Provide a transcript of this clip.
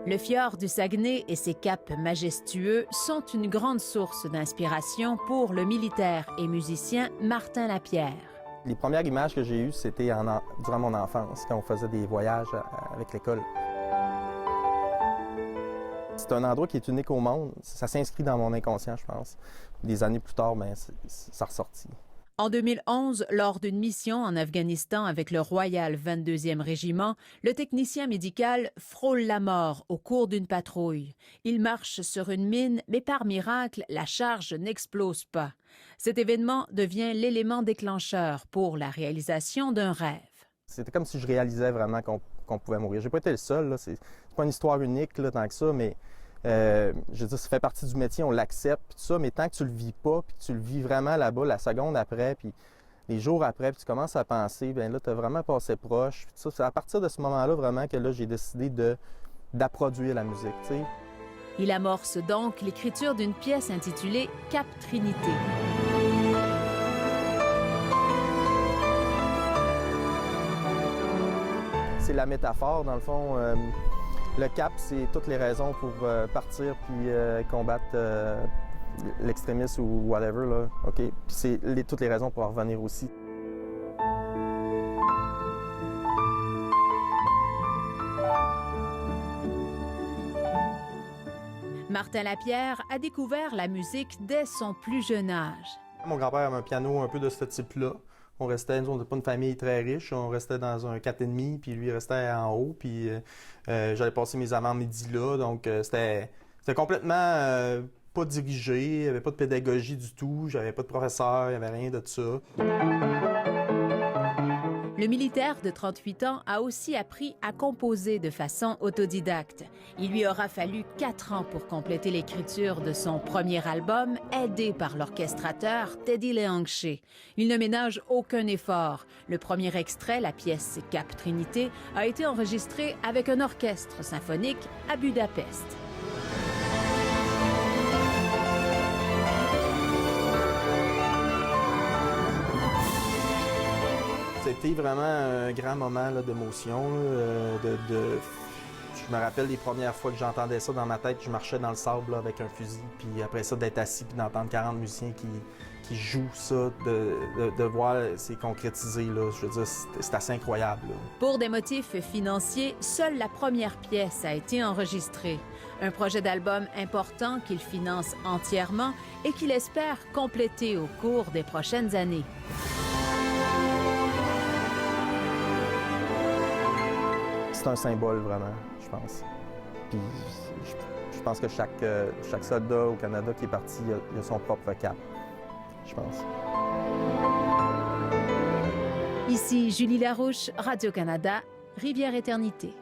Le fjord du Saguenay et ses caps majestueux sont une grande source d'inspiration pour le militaire et musicien Martin Lapierre. Les premières images que j'ai eues, c'était durant mon enfance, quand on faisait des voyages avec l'école. C'est un endroit qui est unique au monde. Ça s'inscrit dans mon inconscient, je pense. Des années plus tard, ça ressortit. En 2011, lors d'une mission en Afghanistan avec le Royal 22e Régiment, le technicien médical frôle la mort au cours d'une patrouille. Il marche sur une mine, mais par miracle, la charge n'explose pas. Cet événement devient l'élément déclencheur pour la réalisation d'un rêve. C'était comme si je réalisais vraiment qu'on pouvait mourir. J'ai pas été le seul, là. C'est pas une histoire unique là, tant que ça, mais je veux dire, ça fait partie du métier, on l'accepte, tout ça, mais tant que tu le vis pas, puis tu le vis vraiment là-bas, la seconde après, puis les jours après, puis tu commences à penser, bien là, tu as vraiment passé proche. Puis ça, c'est à partir de ce moment-là, vraiment, que là, j'ai décidé d'approduire la musique, tu sais. Il amorce donc l'écriture d'une pièce intitulée « Cap Trinité ». C'est la métaphore, dans le fond. Le cap, c'est toutes les raisons pour partir puis combattre l'extrémisme ou whatever, là. OK? Puis c'est toutes les raisons pour en revenir aussi. Martin Lapierre a découvert la musique dès son plus jeune âge. Mon grand-père avait un piano un peu de ce type-là. On n'était pas une famille très riche, on restait dans un 4,5, puis lui restait en haut, puis j'allais passer mes avant-midi là, donc c'était complètement pas dirigé, il n'y avait pas de pédagogie du tout, j'avais pas de professeur, il n'y avait rien de ça. Le militaire de 38 ans a aussi appris à composer de façon autodidacte. Il lui aura fallu 4 ans pour compléter l'écriture de son premier album, aidé par l'orchestrateur Teddy Leangché. Il ne ménage aucun effort. Le premier extrait, la pièce Cap Trinité, a été enregistré avec un orchestre symphonique à Budapest. C'était vraiment un grand moment d'émotion. Je me rappelle les premières fois que j'entendais ça dans ma tête, je marchais dans le sable là, avec un fusil, puis après ça, d'être assis puis d'entendre 40 musiciens qui jouent ça, de voir c'est concrétisé. Là, je veux dire, c'est assez incroyable. Là. Pour des motifs financiers, seule la première pièce a été enregistrée. Un projet d'album important qu'il finance entièrement et qu'il espère compléter au cours des prochaines années. C'est un symbole, vraiment, je pense. Puis je pense que chaque soldat au Canada qui est parti, il a son propre cap, je pense. Ici Julie Larouche, Radio-Canada, Rivière-Éternité.